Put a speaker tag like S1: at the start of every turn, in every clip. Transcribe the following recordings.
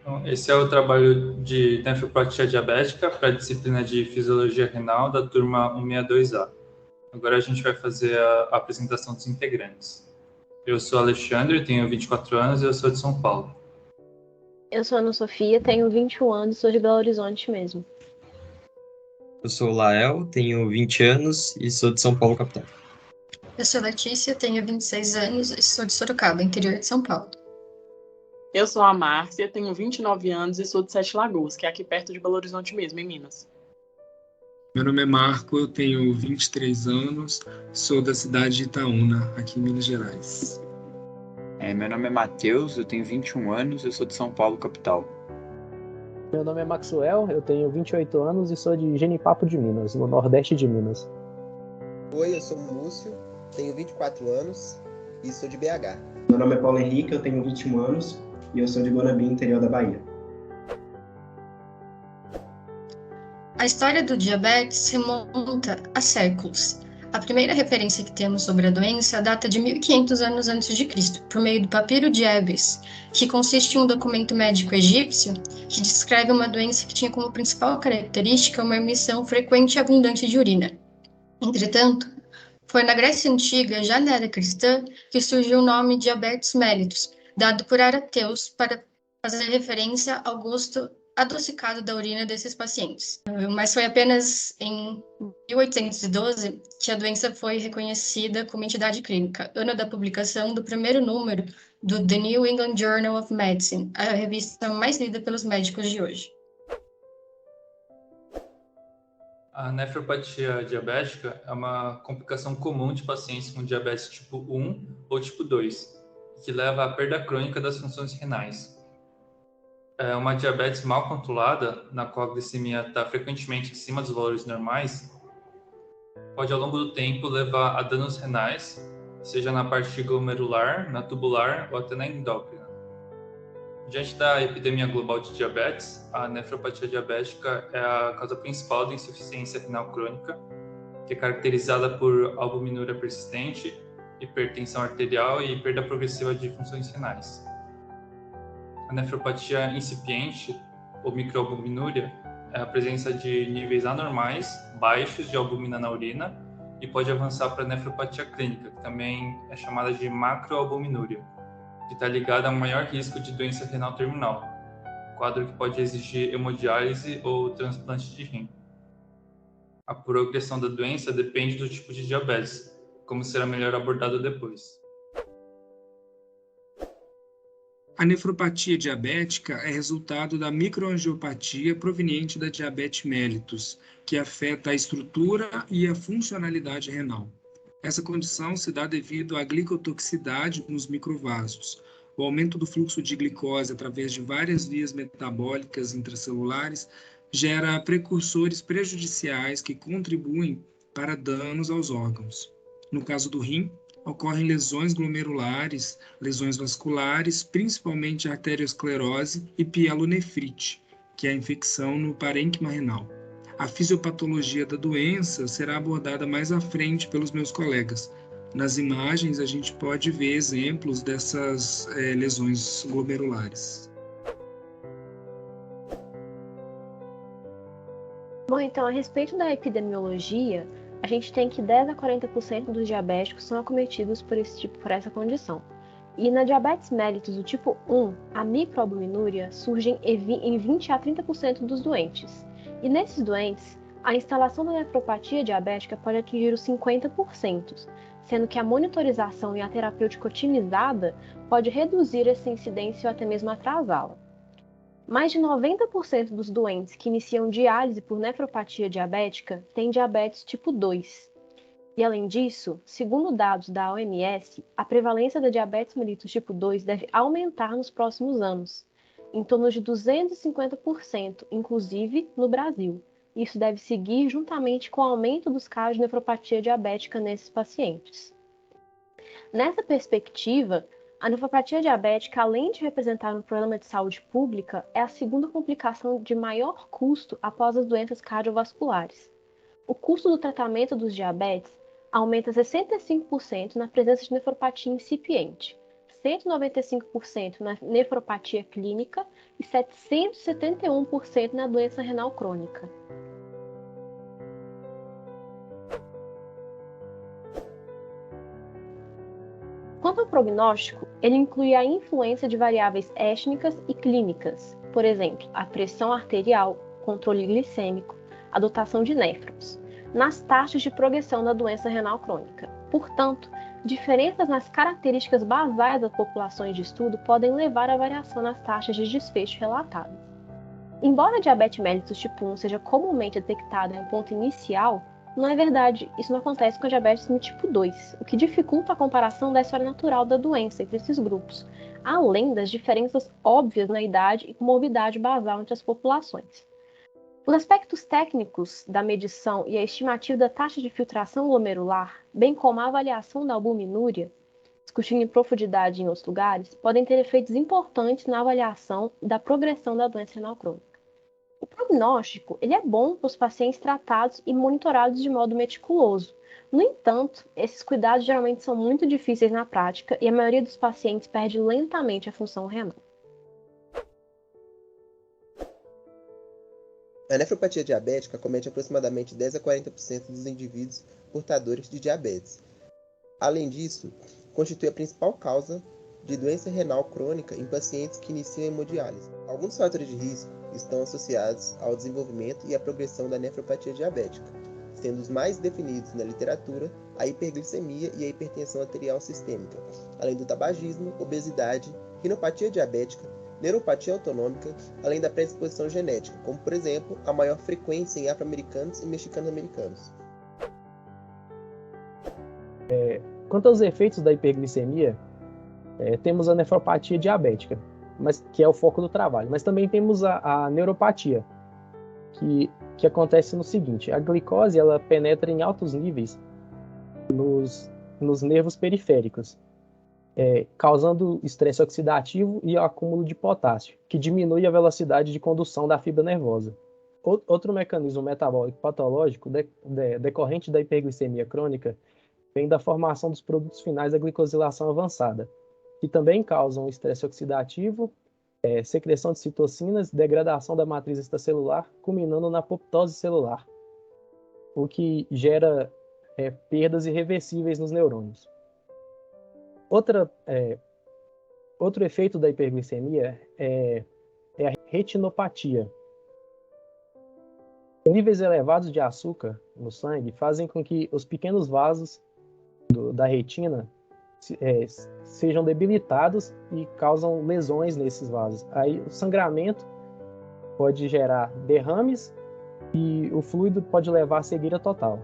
S1: Então, esse é o trabalho de nefropatia diabética para a disciplina de fisiologia renal da turma 162A. Agora a gente vai fazer a apresentação dos integrantes. Eu sou Alexandre, tenho 24 anos e eu sou de São Paulo.
S2: Eu sou Ana Sofia, tenho 21 anos e sou de Belo Horizonte mesmo.
S3: Eu sou o Lael, tenho 20 anos e sou de São Paulo, capital.
S4: Eu sou Letícia, tenho 26 anos e sou de Sorocaba, interior de São Paulo.
S5: Eu sou a Márcia, tenho 29 anos e sou de Sete Lagoas, que é aqui perto de Belo Horizonte mesmo, em Minas.
S6: Meu nome é Marco, eu tenho 23 anos, sou da cidade de Itaúna, aqui em Minas Gerais.
S7: Meu nome é Matheus, eu tenho 21 anos, eu sou de São Paulo, capital.
S8: Meu nome é Maxwell, eu tenho 28 anos e sou de Genipapo de Minas, no nordeste de Minas.
S9: Oi, eu sou o Múcio, tenho 24 anos e sou de BH.
S10: Meu nome é Paulo Henrique, eu tenho 21 anos e eu sou de Guanabim, interior da Bahia.
S4: A história do diabetes remonta a séculos. A primeira referência que temos sobre a doença data de 1500 anos antes de Cristo, por meio do papiro de Ebers, que consiste em um documento médico egípcio que descreve uma doença que tinha como principal característica uma emissão frequente e abundante de urina. Entretanto, foi na Grécia Antiga, já na era cristã, que surgiu o nome diabetes mellitus, dado por ateus para fazer referência ao gosto adocicado da urina desses pacientes. Mas foi apenas em 1812 que a doença foi reconhecida como entidade clínica, ano da publicação do primeiro número do The New England Journal of Medicine, a revista mais lida pelos médicos de hoje.
S1: A nefropatia diabética é uma complicação comum de pacientes com diabetes tipo 1 ou tipo 2, que leva à perda crônica das funções renais. É uma diabetes mal controlada, na qual a glicemia está frequentemente acima dos valores normais, pode ao longo do tempo levar a danos renais, seja na parte glomerular, na tubular ou até na endócrina. Diante da epidemia global de diabetes, a nefropatia diabética é a causa principal da insuficiência renal crônica, que é caracterizada por albuminúria persistente, hipertensão arterial e perda progressiva de funções renais. A nefropatia incipiente, ou microalbuminúria, é a presença de níveis anormais, baixos de albumina na urina, e pode avançar para a nefropatia clínica, que também é chamada de macroalbuminúria, que está ligada a maior risco de doença renal terminal, quadro que pode exigir hemodiálise ou transplante de rim. A progressão da doença depende do tipo de diabetes, como será melhor abordado depois.
S6: A nefropatia diabética é resultado da microangiopatia proveniente da diabetes mellitus, que afeta a estrutura e a funcionalidade renal. Essa condição se dá devido à glicotoxicidade nos microvasos, o aumento do fluxo de glicose através de várias vias metabólicas intracelulares gera precursores prejudiciais que contribuem para danos aos órgãos. No caso do rim, ocorrem lesões glomerulares, lesões vasculares, principalmente arteriosclerose e pielonefrite, que é a infecção no parênquima renal. A fisiopatologia da doença será abordada mais à frente pelos meus colegas. Nas imagens, a gente pode ver exemplos dessas lesões glomerulares.
S2: Bom, então, a respeito da epidemiologia, a gente tem que 10 a 40% dos diabéticos são acometidos por essa condição. E na diabetes mellitus do tipo 1, a microalbuminúria surge em 20 a 30% dos doentes. E nesses doentes, a instalação da nefropatia diabética pode atingir os 50%, sendo que a monitorização e a terapêutica otimizada pode reduzir essa incidência ou até mesmo atrasá-la. Mais de 90% dos doentes que iniciam diálise por nefropatia diabética têm diabetes tipo 2. E além disso, segundo dados da OMS, a prevalência da diabetes mellitus tipo 2 deve aumentar nos próximos anos, em torno de 250%, inclusive no Brasil. Isso deve seguir juntamente com o aumento dos casos de nefropatia diabética nesses pacientes. Nessa perspectiva, a nefropatia diabética, além de representar um problema de saúde pública, é a segunda complicação de maior custo após as doenças cardiovasculares. O custo do tratamento dos diabetes aumenta 65% na presença de nefropatia incipiente, 195% na nefropatia clínica e 771% na doença renal crônica. Quanto ao prognóstico, ele inclui a influência de variáveis étnicas e clínicas, por exemplo, a pressão arterial, controle glicêmico, a dotação de néfrons, nas taxas de progressão da doença renal crônica. Portanto, diferenças nas características basais das populações de estudo podem levar à variação nas taxas de desfecho relatadas. Embora a diabetes mellitus tipo 1 seja comumente detectada em um ponto inicial, não é verdade, isso não acontece com a diabetes tipo 2, o que dificulta a comparação da história natural da doença entre esses grupos, além das diferenças óbvias na idade e comorbidade basal entre as populações. Os aspectos técnicos da medição e a estimativa da taxa de filtração glomerular, bem como a avaliação da albuminúria, discutindo em profundidade em outros lugares, podem ter efeitos importantes na avaliação da progressão da doença renal crônica. O prognóstico ele é bom para os pacientes tratados e monitorados de modo meticuloso. No entanto, esses cuidados geralmente são muito difíceis na prática e a maioria dos pacientes perde lentamente a função renal.
S9: A nefropatia diabética acomete aproximadamente 10 a 40% dos indivíduos portadores de diabetes. Além disso, constitui a principal causa de doença renal crônica em pacientes que iniciam hemodiálise. Alguns fatores de risco estão associados ao desenvolvimento e à progressão da nefropatia diabética, sendo os mais definidos na literatura a hiperglicemia e a hipertensão arterial sistêmica, além do tabagismo, obesidade, rinopatia diabética, neuropatia autonômica, além da predisposição genética, como por exemplo a maior frequência em afro-americanos e mexicano-americanos.
S8: Quanto aos efeitos da hiperglicemia, temos a nefropatia diabética, que é o foco do trabalho, mas também temos a neuropatia, que acontece no seguinte: a glicose ela penetra em altos níveis nos nervos periféricos, causando estresse oxidativo e o acúmulo de potássio, que diminui a velocidade de condução da fibra nervosa. Outro mecanismo metabólico patológico decorrente da hiperglicemia crônica vem da formação dos produtos finais da glicosilação avançada, que também causam estresse oxidativo, secreção de citocinas, degradação da matriz extracelular, culminando na apoptose celular, o que gera perdas irreversíveis nos neurônios. Outro efeito da hiperglicemia é a retinopatia. Níveis elevados de açúcar no sangue fazem com que os pequenos vasos da retina sejam debilitados e causam lesões nesses vasos. Aí o sangramento pode gerar derrames e o fluido pode levar à cegueira total.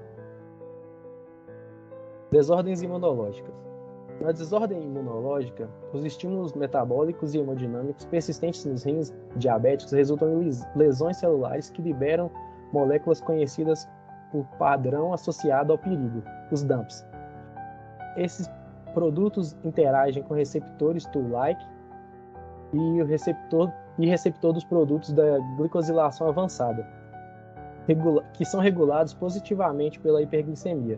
S8: Desordens imunológicas. Na desordem imunológica, os estímulos metabólicos e hemodinâmicos persistentes nos rins diabéticos resultam em lesões celulares que liberam moléculas conhecidas por padrão associado ao perigo, os DAMPs. Esses produtos interagem com receptores Toll-like e o receptor dos produtos da glicosilação avançada, que são regulados positivamente pela hiperglicemia.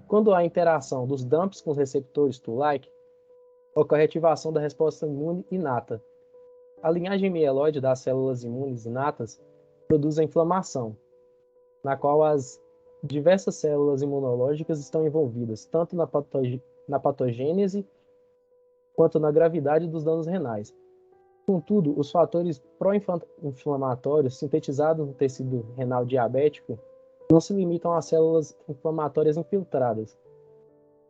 S8: Quando há interação dos DAMPs com os receptores Toll-like, ocorre ativação da resposta imune inata. A linhagem mieloide das células imunes inatas produz a inflamação, na qual as diversas células imunológicas estão envolvidas, tanto na patogênese quanto na gravidade dos danos renais. Contudo, os fatores pró-inflamatórios sintetizados no tecido renal diabético não se limitam às células inflamatórias infiltradas,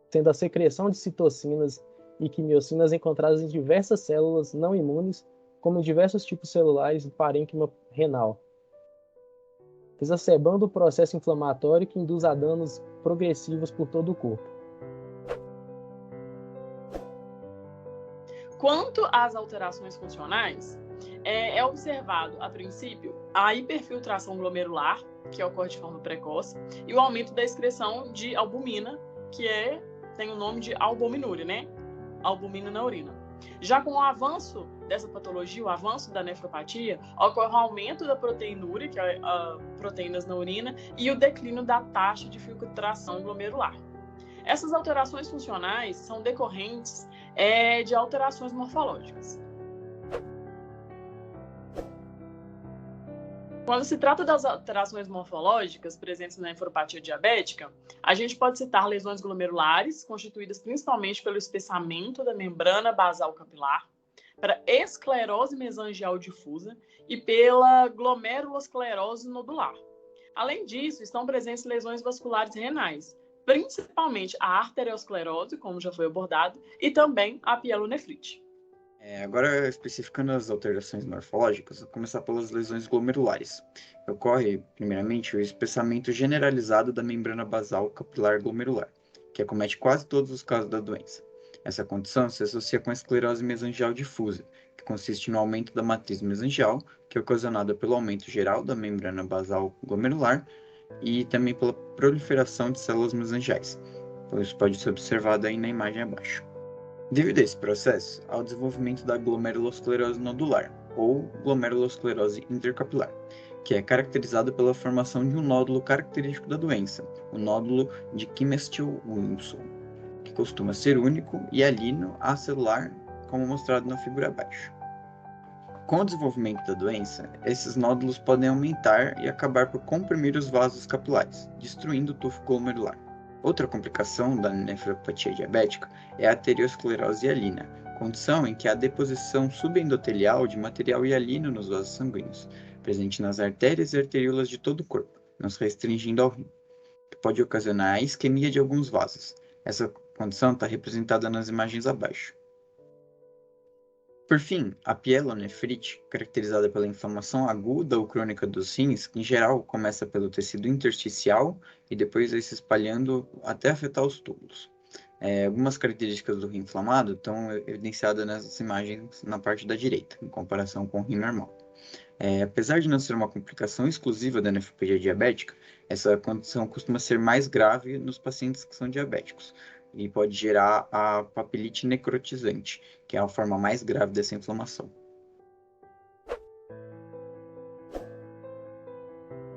S8: sendo a secreção de citocinas e quimiocinas encontradas em diversas células não imunes, como em diversos tipos celulares do parênquima renal, exacerbando o processo inflamatório que induz a danos progressivos por todo o corpo.
S5: Quanto às alterações funcionais, é observado, a princípio, a hiperfiltração glomerular, que ocorre de forma precoce, e o aumento da excreção de albumina, que tem o nome de albuminúria, né? Albumina na urina. Já com o avanço dessa patologia, o avanço da nefropatia, ocorre o aumento da proteinúria, que é proteínas na urina, e o declínio da taxa de filtração glomerular. Essas alterações funcionais são decorrentes é de alterações morfológicas. Quando se trata das alterações morfológicas presentes na nefropatia diabética, a gente pode citar lesões glomerulares, constituídas principalmente pelo espessamento da membrana basal capilar, para esclerose mesangial difusa e pela glomerulosclerose nodular. Além disso, estão presentes lesões vasculares renais, principalmente a arteriosclerose, como já foi abordado, e também a pielonefrite.
S7: Agora, especificando as alterações morfológicas, vou começar pelas lesões glomerulares. Ocorre, primeiramente, o espessamento generalizado da membrana basal capilar glomerular, que acomete quase todos os casos da doença. Essa condição se associa com a esclerose mesangial difusa, que consiste no aumento da matriz mesangial, que é ocasionada pelo aumento geral da membrana basal glomerular e também pela proliferação de células mesangiais. Isso pode ser observado aí na imagem abaixo. Devido a esse processo, há o desenvolvimento da glomerulosclerose nodular, ou glomerulosclerose intercapilar, que é caracterizada pela formação de um nódulo característico da doença, o nódulo de Kimmelstil-Wilson, que costuma ser único e alino acelular, como mostrado na figura abaixo. Com o desenvolvimento da doença, esses nódulos podem aumentar e acabar por comprimir os vasos capilares, destruindo o tufo glomerular. Outra complicação da nefropatia diabética é a arteriosclerose hialina, condição em que há deposição subendotelial de material hialino nos vasos sanguíneos, presente nas artérias e arteríolas de todo o corpo, não se restringindo ao rim, que pode ocasionar a isquemia de alguns vasos. Essa condição está representada nas imagens abaixo. Por fim, a pielonefrite, caracterizada pela inflamação aguda ou crônica dos rins, que em geral começa pelo tecido intersticial e depois vai se espalhando até afetar os túbulos. Algumas características do rim inflamado estão evidenciadas nessas imagens na parte da direita, em comparação com o rim normal. Apesar de não ser uma complicação exclusiva da nefropatia diabética, essa condição costuma ser mais grave nos pacientes que são diabéticos, e pode gerar a papilite necrotizante, que é a forma mais grave dessa inflamação.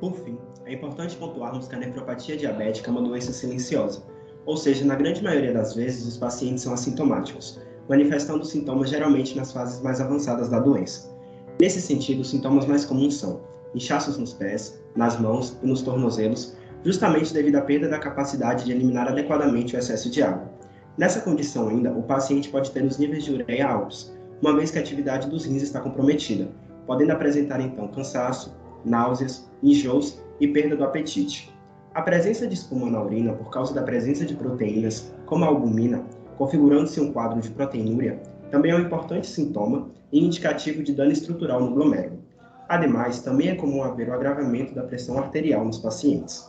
S10: Por fim, é importante pontuarmos que a nefropatia diabética é uma doença silenciosa, ou seja, na grande maioria das vezes os pacientes são assintomáticos, manifestando sintomas geralmente nas fases mais avançadas da doença. Nesse sentido, os sintomas mais comuns são inchaços nos pés, nas mãos e nos tornozelos, justamente devido à perda da capacidade de eliminar adequadamente o excesso de água. Nessa condição ainda, o paciente pode ter os níveis de ureia altos, uma vez que a atividade dos rins está comprometida, podendo apresentar então cansaço, náuseas, enjoos e perda do apetite. A presença de espuma na urina por causa da presença de proteínas, como a albumina, configurando-se um quadro de proteinúria, também é um importante sintoma e indicativo de dano estrutural no glomérulo. Ademais, também é comum haver o agravamento da pressão arterial nos pacientes.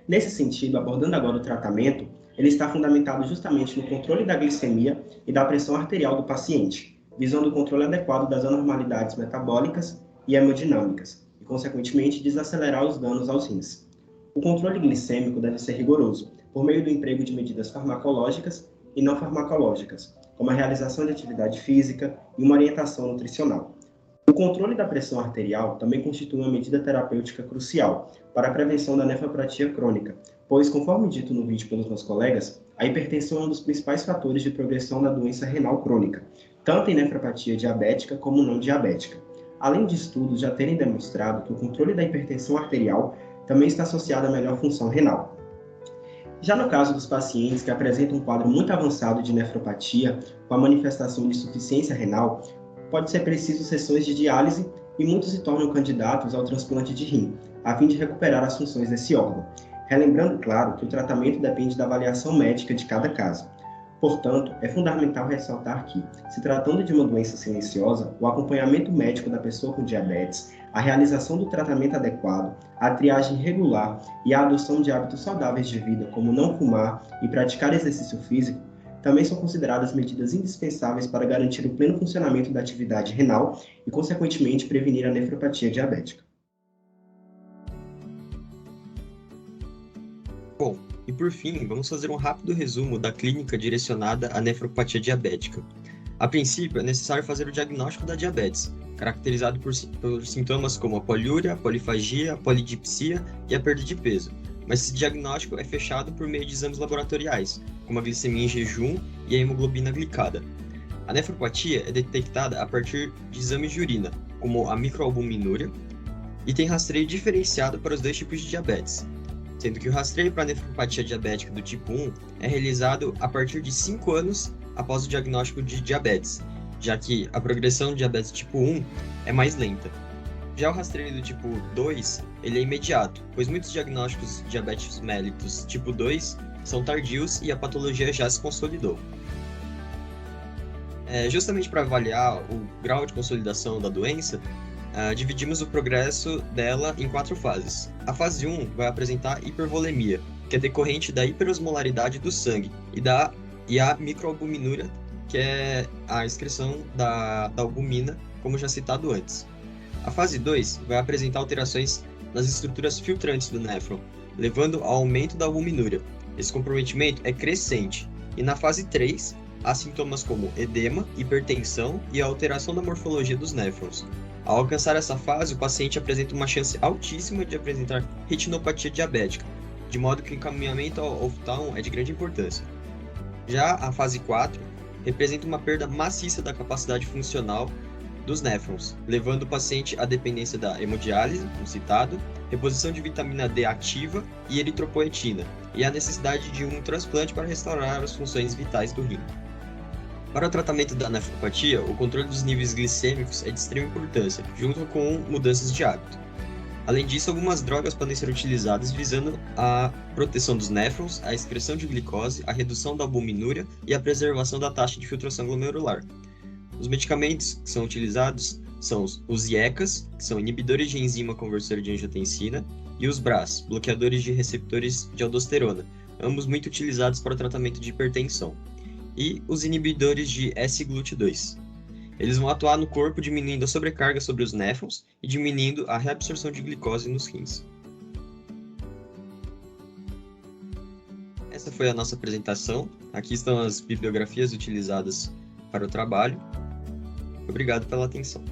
S10: Nesse sentido, abordando agora o tratamento, ele está fundamentado justamente no controle da glicemia e da pressão arterial do paciente, visando o controle adequado das anormalidades metabólicas e hemodinâmicas, e, consequentemente, desacelerar os danos aos rins. O controle glicêmico deve ser rigoroso, por meio do emprego de medidas farmacológicas e não farmacológicas, como a realização de atividade física e uma orientação nutricional. O controle da pressão arterial também constitui uma medida terapêutica crucial para a prevenção da nefropatia crônica, pois, conforme dito no vídeo pelos meus colegas, a hipertensão é um dos principais fatores de progressão da doença renal crônica, tanto em nefropatia diabética como não diabética. Além de estudos já terem demonstrado que o controle da hipertensão arterial também está associado à melhor função renal. Já no caso dos pacientes que apresentam um quadro muito avançado de nefropatia, com a manifestação de insuficiência renal, pode ser preciso sessões de diálise e muitos se tornam candidatos ao transplante de rim, a fim de recuperar as funções desse órgão. Relembrando, claro, que o tratamento depende da avaliação médica de cada caso. Portanto, é fundamental ressaltar que, se tratando de uma doença silenciosa, o acompanhamento médico da pessoa com diabetes, a realização do tratamento adequado, a triagem regular e a adoção de hábitos saudáveis de vida, como não fumar e praticar exercício físico, também são consideradas medidas indispensáveis para garantir o pleno funcionamento da atividade renal e, consequentemente, prevenir a nefropatia diabética.
S3: Bom, e por fim, vamos fazer um rápido resumo da clínica direcionada à nefropatia diabética. A princípio, é necessário fazer o diagnóstico da diabetes, caracterizado por sintomas como a poliúria, a polifagia, a polidipsia e a perda de peso. Mas esse diagnóstico é fechado por meio de exames laboratoriais, como a glicemia em jejum e a hemoglobina glicada. A nefropatia é detectada a partir de exames de urina, como a microalbuminúria, e tem rastreio diferenciado para os dois tipos de diabetes, sendo que o rastreio para a nefropatia diabética do tipo 1 é realizado a partir de 5 anos após o diagnóstico de diabetes, já que a progressão de diabetes tipo 1 é mais lenta. Já o rastreio do tipo 2, ele é imediato, pois muitos diagnósticos de diabetes mellitus tipo 2 são tardios e a patologia já se consolidou. Justamente para avaliar o grau de consolidação da doença, dividimos o progresso dela em 4 fases. A fase 1 vai apresentar hipervolemia, que é decorrente da hiperosmolaridade do sangue, e a microalbuminúria, que é a excreção da albumina, como já citado antes. A fase 2 vai apresentar alterações nas estruturas filtrantes do néfron, levando ao aumento da albuminúria. Esse comprometimento é crescente. E na fase 3, há sintomas como edema, hipertensão e a alteração da morfologia dos néfrons. Ao alcançar essa fase, o paciente apresenta uma chance altíssima de apresentar retinopatia diabética, de modo que o encaminhamento ao oftalmo é de grande importância. Já a fase 4 representa uma perda maciça da capacidade funcional dos néfrons, levando o paciente à dependência da hemodiálise, como citado, reposição de vitamina D ativa e eritropoetina, e a necessidade de um transplante para restaurar as funções vitais do rim. Para o tratamento da nefropatia, o controle dos níveis glicêmicos é de extrema importância, junto com mudanças de hábito. Além disso, algumas drogas podem ser utilizadas visando a proteção dos néfrons, a excreção de glicose, a redução da albuminúria e a preservação da taxa de filtração glomerular. Os medicamentos que são utilizados são os IECAs, que são inibidores de enzima conversora de angiotensina, e os BRAs, bloqueadores de receptores de aldosterona, ambos muito utilizados para o tratamento de hipertensão. E os inibidores de S-GLUT2. Eles vão atuar no corpo diminuindo a sobrecarga sobre os néfrons e diminuindo a reabsorção de glicose nos rins. Essa foi a nossa apresentação. Aqui estão as bibliografias utilizadas para o trabalho. Obrigado pela atenção.